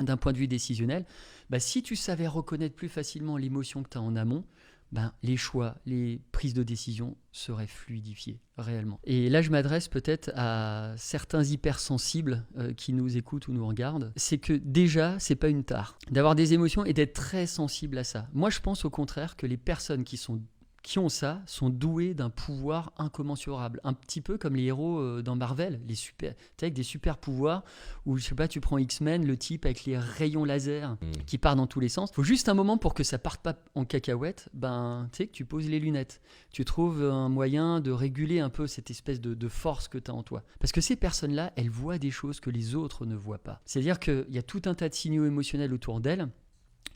d'un point de vue décisionnel, si tu savais reconnaître plus facilement l'émotion que tu as en amont, les choix, les prises de décision seraient fluidifiées réellement. Et là, je m'adresse peut-être à certains hypersensibles qui nous écoutent ou nous regardent. C'est que déjà, c'est pas une tare d'avoir des émotions et d'être très sensible à ça. Moi, je pense au contraire que les personnes qui ont ça sont doués d'un pouvoir incommensurable. Un petit peu comme les héros dans Marvel, avec des super pouvoirs, où je sais pas, tu prends X-Men, le type avec les rayons laser qui part dans tous les sens. Il faut juste un moment pour que ça parte pas en cacahuète, tu sais que tu poses les lunettes. Tu trouves un moyen de réguler un peu cette espèce de force que tu as en toi. Parce que ces personnes-là, elles voient des choses que les autres ne voient pas. C'est-à-dire qu'il y a tout un tas de signaux émotionnels autour d'elles,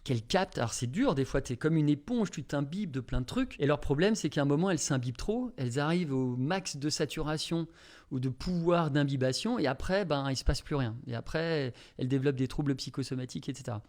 qu'elles captent. Alors c'est dur, des fois tu es comme une éponge, tu t'imbibes de plein de trucs. Et leur problème, c'est qu'à un moment, elles s'imbibent trop, elles arrivent au max de saturation ou de pouvoir d'imbibation, et après, il se passe plus rien. Et après, elles développent des troubles psychosomatiques, etc.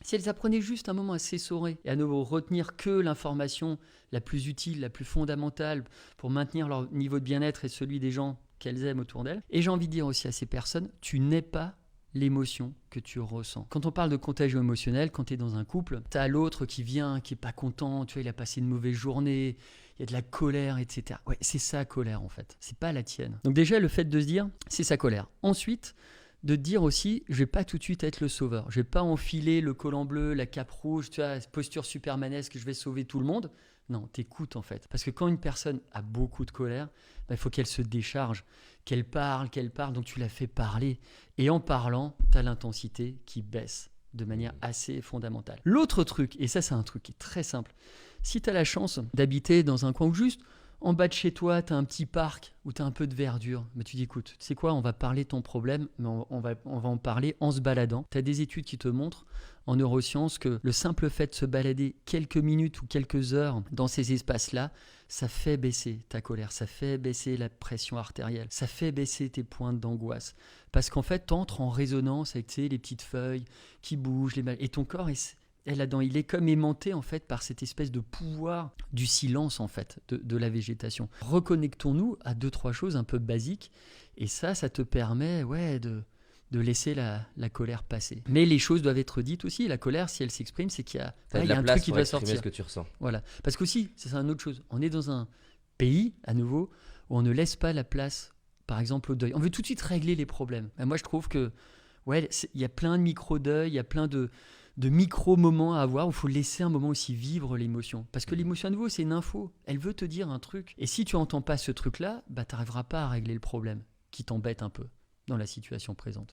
Si elles apprenaient juste un moment à s'essorer et à ne retenir que l'information la plus utile, la plus fondamentale pour maintenir leur niveau de bien-être et celui des gens qu'elles aiment autour d'elles. Et j'ai envie de dire aussi à ces personnes, tu n'es pas l'émotion que tu ressens. Quand on parle de contagion émotionnelle, quand tu es dans un couple, tu as l'autre qui vient, qui est pas content, tu vois, il a passé une mauvaise journée, il y a de la colère, etc. Ouais, c'est sa colère en fait, c'est pas la tienne. Donc déjà, le fait de se dire, c'est sa colère. Ensuite, de te dire aussi, je vais pas tout de suite être le sauveur. Je vais pas enfiler le collant bleu, la cape rouge, tu vois, posture supermanesque, je vais sauver tout le monde. Non, t'écoutes en fait. Parce que quand une personne a beaucoup de colère, il faut qu'elle se décharge, qu'elle parle, donc tu la fais parler. Et en parlant, tu as l'intensité qui baisse de manière assez fondamentale. L'autre truc, et ça c'est un truc qui est très simple, si tu as la chance d'habiter dans un coin où juste en bas de chez toi, tu as un petit parc où tu as un peu de verdure, tu dis écoute, tu sais quoi, on va parler de ton problème, mais on va en parler en se baladant. Tu as des études qui te montrent en neurosciences que le simple fait de se balader quelques minutes ou quelques heures dans ces espaces-là, ça fait baisser ta colère, ça fait baisser la pression artérielle, ça fait baisser tes pointes d'angoisse. Parce qu'en fait, tu entres en résonance avec les petites feuilles qui bougent, et ton corps il est comme aimanté en fait par cette espèce de pouvoir du silence en fait de la végétation. Reconnectons-nous à 2-3 choses un peu basiques et ça te permet de laisser la colère passer. Mais les choses doivent être dites aussi. La colère, si elle s'exprime, c'est qu'il y a un truc qui doit sortir. Ce que tu ressens. Voilà. Parce qu'aussi, c'est une autre chose. On est dans un pays, à nouveau, où on ne laisse pas la place, par exemple, au deuil. On veut tout de suite régler les problèmes. Et moi, je trouve que il y a plein de micro-deuils, il y a plein de micro-moments à avoir où il faut laisser un moment aussi vivre l'émotion. Parce que l'émotion, à nouveau, c'est une info. Elle veut te dire un truc. Et si tu n'entends pas ce truc-là, tu n'arriveras pas à régler le problème qui t'embête un peu dans la situation présente.